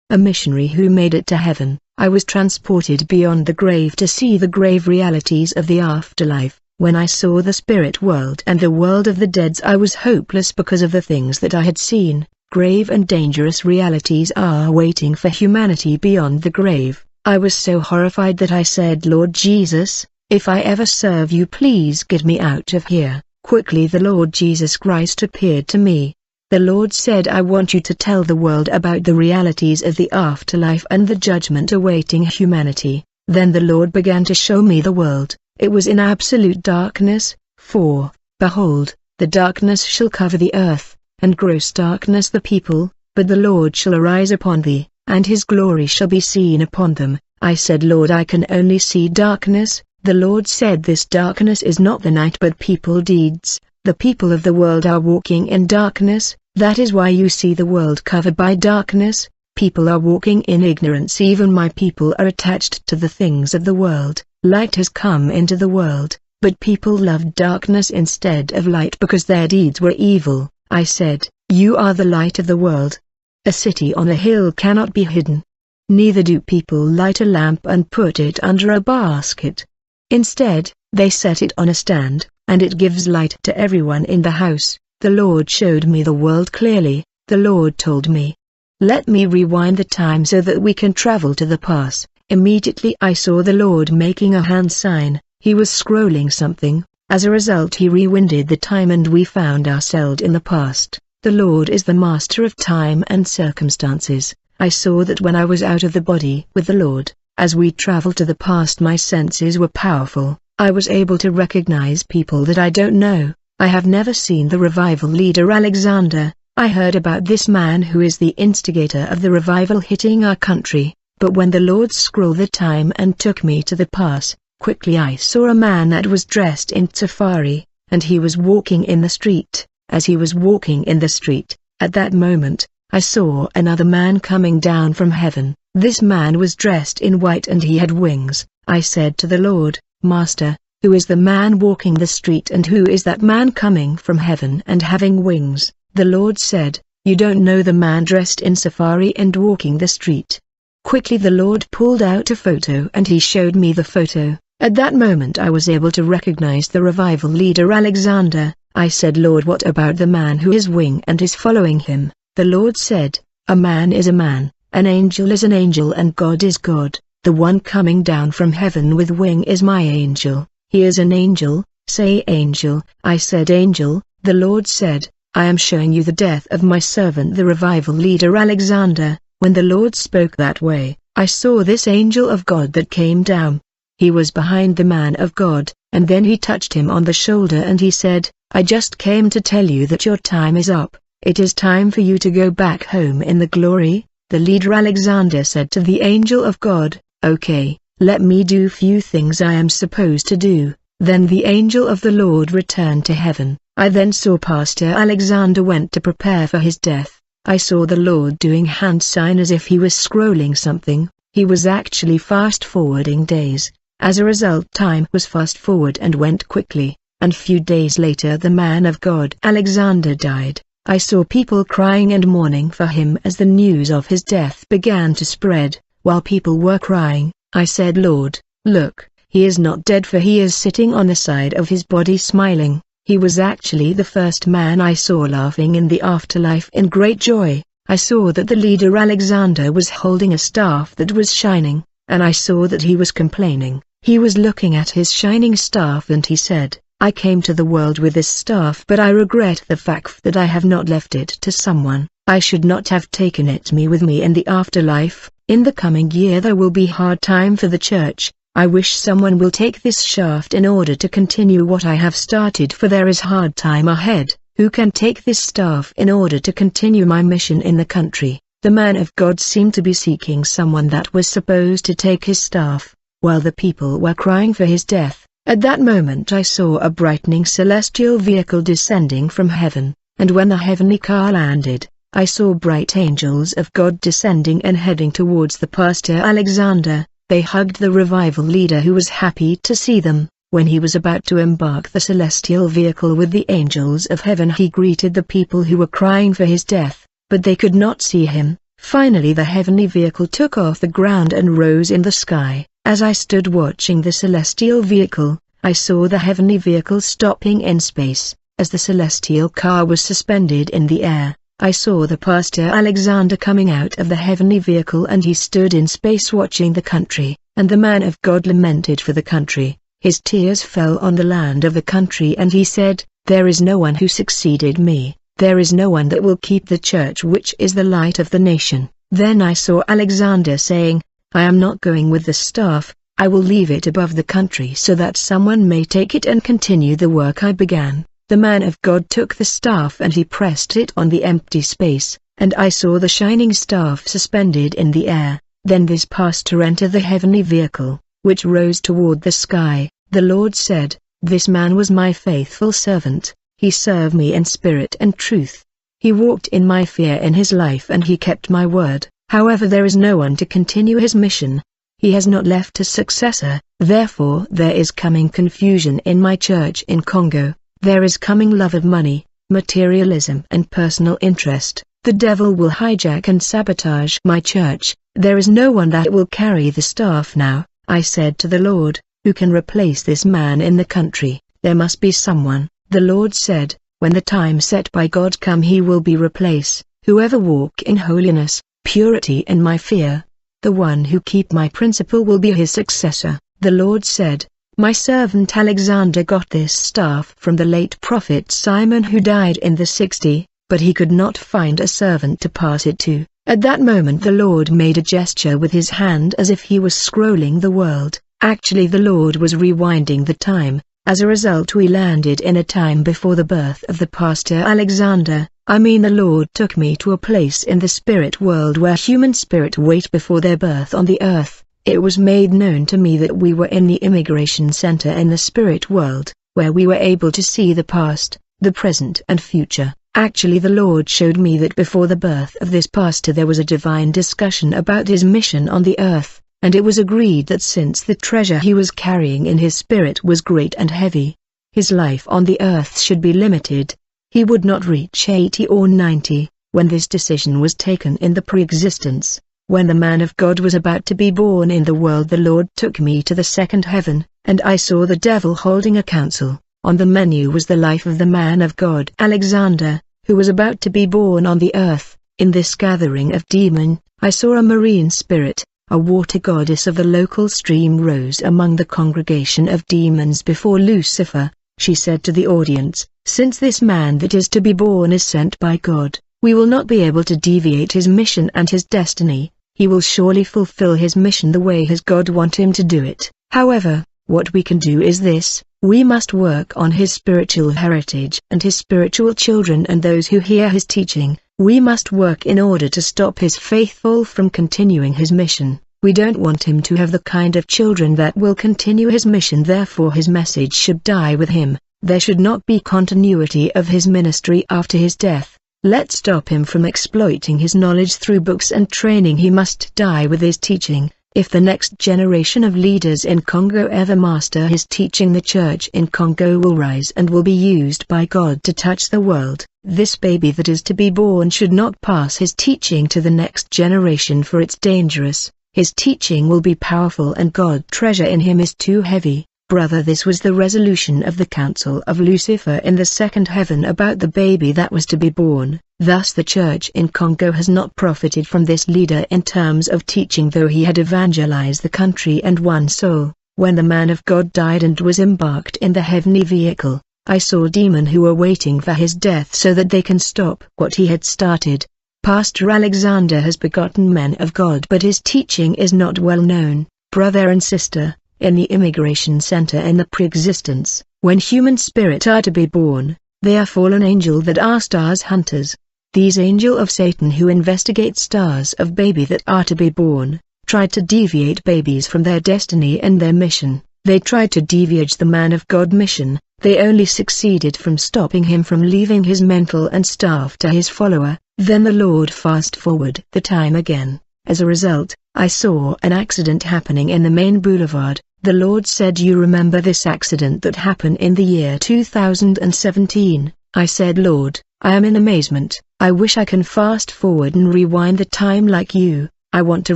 a missionary who made it to heaven. I was transported beyond the grave to see the grave realities of the afterlife. When I saw the spirit world and the world of the dead, I was hopeless because of the things that I had seen. Grave and dangerous realities are waiting for humanity beyond the grave. I was so horrified that I said, Lord Jesus, if I ever serve you, please get me out of here. Quickly the Lord Jesus Christ appeared to me. The Lord said, I want you to tell the world about the realities of the afterlife and the judgment awaiting humanity. Then the Lord began to show me the world. It was in absolute darkness, for, behold, the darkness shall cover the earth, and gross darkness the people, but the Lord shall arise upon thee, and his glory shall be seen upon them. I said, Lord, I can only see darkness. The Lord said, this darkness is not the night but people deeds. The people of the world are walking in darkness, that is why you see the world covered by darkness. People are walking in ignorance, even my people are attached to the things of the world. Light has come into the world, but people loved darkness instead of light because their deeds were evil. I said, you are the light of the world. A city on a hill cannot be hidden. Neither do people light a lamp and put it under a basket. Instead, they set it on a stand, and it gives light to everyone in the house. The Lord showed me the world clearly. The Lord told me, let me rewind the time so that we can travel to the past. Immediately I saw the Lord making a hand sign. He was scrolling something. As a result, he rewinded the time and we found ourselves in the past. The Lord is the master of time and circumstances. I saw that when I was out of the body with the Lord, as we traveled to the past, my senses were powerful. I was able to recognize people that I don't know. I have never seen the revival leader Alexander. I heard about this man who is the instigator of the revival hitting our country, but when the Lord scrolled the time and took me to the past, quickly I saw a man that was dressed in safari, and he was walking in the street. As he was walking in the street, at that moment, I saw another man coming down from heaven. This man was dressed in white and he had wings. I said to the Lord, Master, who is the man walking the street and who is that man coming from heaven and having wings? The Lord said, you don't know the man dressed in safari and walking the street. Quickly the Lord pulled out a photo and he showed me the photo. At that moment I was able to recognize the revival leader Alexander. I said, Lord, what about the man who is wing and is following him? The Lord said, a man is a man, an angel is an angel, and God is God. The one coming down from heaven with wing is my angel. He is an angel. Say angel. I said angel. The Lord said, I am showing you the death of my servant the revival leader Alexander. When the Lord spoke that way, I saw this angel of God that came down. He was behind the man of God, and then he touched him on the shoulder and he said, I just came to tell you that your time is up. It is time for you to go back home in the glory. The leader Alexander said to the angel of God, okay, let me do few things I am supposed to do. Then the angel of the Lord returned to heaven. I then saw Pastor Alexander went to prepare for his death. I saw the Lord doing hand sign as if he was scrolling something. He was actually fast-forwarding days. As a result, time was fast-forward and went quickly, and few days later the man of God Alexander died. I saw people crying and mourning for him as the news of his death began to spread. While people were crying, I said, Lord, look, he is not dead, for he is sitting on the side of his body smiling. He was actually the first man I saw laughing in the afterlife in great joy. I saw that the leader Alexander was holding a staff that was shining, and I saw that he was complaining. He was looking at his shining staff and he said, I came to the world with this staff, but I regret the fact that I have not left it to someone. I should not have taken it with me in the afterlife. In the coming year there will be hard time for the church. I wish someone will take this shaft in order to continue what I have started, for there is hard time ahead. Who can take this staff in order to continue my mission in the country? The man of God seemed to be seeking someone that was supposed to take his staff, while the people were crying for his death. At that moment I saw a brightening celestial vehicle descending from heaven, and when the heavenly car landed, I saw bright angels of God descending and heading towards the Pastor Alexander. They hugged the revival leader who was happy to see them. When he was about to embark the celestial vehicle with the angels of heaven, he greeted the people who were crying for his death, but they could not see him, Finally the heavenly vehicle took off the ground and rose in the sky. As I stood watching the celestial vehicle, I saw the heavenly vehicle stopping in space. As the celestial car was suspended in the air, I saw the pastor Alexander coming out of the heavenly vehicle, and he stood in space watching the country, and the man of God lamented for the country. His tears fell on the land of the country, and he said, "There is no one who succeeded me. There is no one that will keep the church which is the light of the nation." Then I saw Alexander saying, "I am not going with the staff, I will leave it above the country so that someone may take it and continue the work I began." The man of God took the staff and he pressed it on the empty space, and I saw the shining staff suspended in the air. Then this pastor entered the heavenly vehicle, which rose toward the sky. The Lord said, "This man was my faithful servant. He served me in spirit and truth. He walked in my fear in his life and he kept my word. However, there is no one to continue his mission. He has not left a successor, therefore there is coming confusion in my church in Congo. There is coming love of money, materialism and personal interest. The devil will hijack and sabotage my church. There is no one that will carry the staff now." I said to the Lord, "Who can replace this man in the country? There must be someone." The Lord said, "When the time set by God come, he will be replaced. Whoever walk in holiness, purity and my fear, the one who keep my principle will be his successor." The Lord said, "My servant Alexander got this staff from the late prophet Simon, who died in the 60, but he could not find a servant to pass it to." At that moment the Lord made a gesture with his hand as if he was scrolling the world. Actually the Lord was rewinding the time. As a result we landed in a time before the birth of the pastor Alexander. The Lord took me to a place in the spirit world where human spirit wait before their birth on the earth. It was made known to me that we were in the immigration center in the spirit world, where we were able to see the past, the present and future. Actually the Lord showed me that before the birth of this pastor there was a divine discussion about his mission on the earth, and it was agreed that since the treasure he was carrying in his spirit was great and heavy, his life on the earth should be limited. He would not reach 80 or 90. When this decision was taken in the pre-existence, when the man of God was about to be born in the world, the Lord took me to the second heaven, and I saw the devil holding a council. On the menu was the life of the man of God Alexander, who was about to be born on the earth. In this gathering of demon, I saw a marine spirit, a water goddess of the local stream, rose among the congregation of demons before Lucifer. She said to the audience, "Since this man that is to be born is sent by God, we will not be able to deviate his mission and his destiny. He will surely fulfill his mission the way his God want him to do it. However, what we can do is this: we must work on his spiritual heritage and his spiritual children and those who hear his teaching. We must work in order to stop his faithful from continuing his mission. We don't want him to have the kind of children that will continue his mission, therefore his message should die with him. There should not be continuity of his ministry after his death. Let's stop him from exploiting his knowledge through books and training. He must die with his teaching. If the next generation of leaders in Congo ever master his teaching, the church in Congo will rise and will be used by God to touch the world. This baby that is to be born should not pass his teaching to the next generation, for it's dangerous. His teaching will be powerful and God's treasure in him is too heavy." Brother, this was the resolution of the council of Lucifer in the second heaven about the baby that was to be born. Thus the church in Congo has not profited from this leader in terms of teaching, though he had evangelized the country and won soul. When the man of God died and was embarked in the heavenly vehicle, I saw demons who were waiting for his death so that they can stop what he had started. Pastor Alexander has begotten men of God, but his teaching is not well known. Brother and sister, in the immigration center in the pre-existence, when human spirit are to be born, they are fallen angel that are stars hunters. These angel of Satan who investigate stars of baby that are to be born, tried to deviate babies from their destiny and their mission. They tried to deviate the man of God mission. They only succeeded from stopping him from leaving his mental and staff to his follower. Then the Lord fast forward the time again. As a result, I saw an accident happening in the main boulevard. The Lord said, "You remember this accident that happened in the year 2017? I said, "Lord, I am in amazement. I wish I can fast forward and rewind the time like you. I want to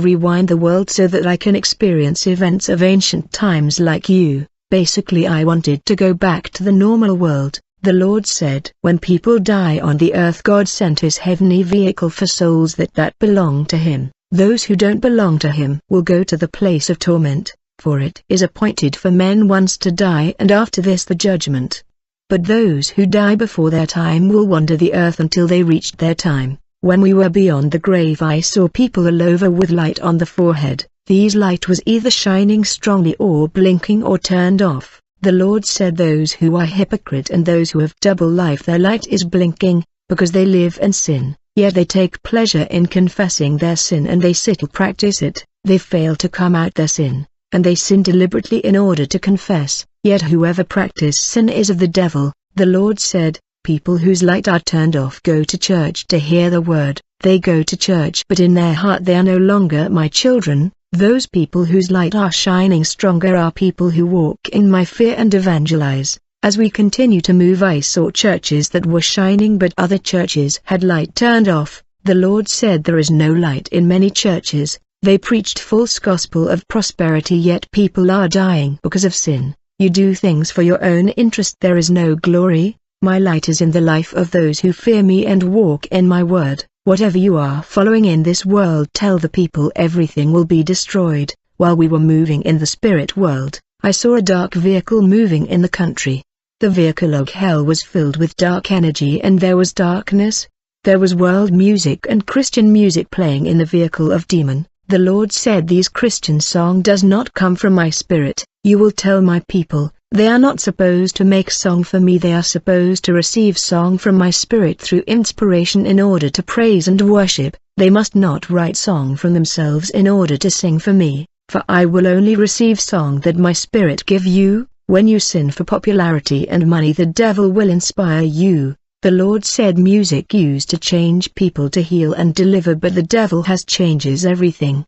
rewind the world so that I can experience events of ancient times like you. Basically I wanted to go back to the normal world. The Lord said, when people die on the earth, God sent his heavenly vehicle for souls that belong to him. Those who don't belong to him will go to the place of torment, for it is appointed for men once to die and after this the judgment. But those who die before their time will wander the earth until they reached their time. When we were beyond the grave I saw people all over with light on the forehead. These light was either shining strongly or blinking or turned off. The Lord said, those who are hypocrite and those who have double life, their light is blinking, because they live and sin, yet they take pleasure in confessing their sin and they still practice it. They fail to come out their sin, and they sin deliberately in order to confess, yet whoever practices sin is of the devil. The Lord said, people whose light are turned off go to church to hear the word. They go to church but in their heart they are no longer my children. Those people whose light are shining stronger are people who walk in my fear and evangelize. As we continue to move I saw churches that were shining but other churches had light turned off. The Lord said there is no light in many churches. They preached false gospel of prosperity yet people are dying because of sin. You do things for your own interest. There is no glory. My light is in the life of those who fear me and walk in my word. Whatever you are following in this world, tell the people everything will be destroyed. While we were moving in the spirit world, I saw a dark vehicle moving in the country. The vehicle of hell was filled with dark energy and there was darkness. There was world music and Christian music playing in the vehicle of demon. The Lord said, these Christian song does not come from my spirit. You will tell my people, they are not supposed to make song for me, they are supposed to receive song from my spirit through inspiration in order to praise and worship. They must not write song from themselves in order to sing for me, for I will only receive song that my spirit give you. When you sin for popularity and money, the devil will inspire you. The Lord said, music used to change people to heal and deliver, but the devil has changes everything.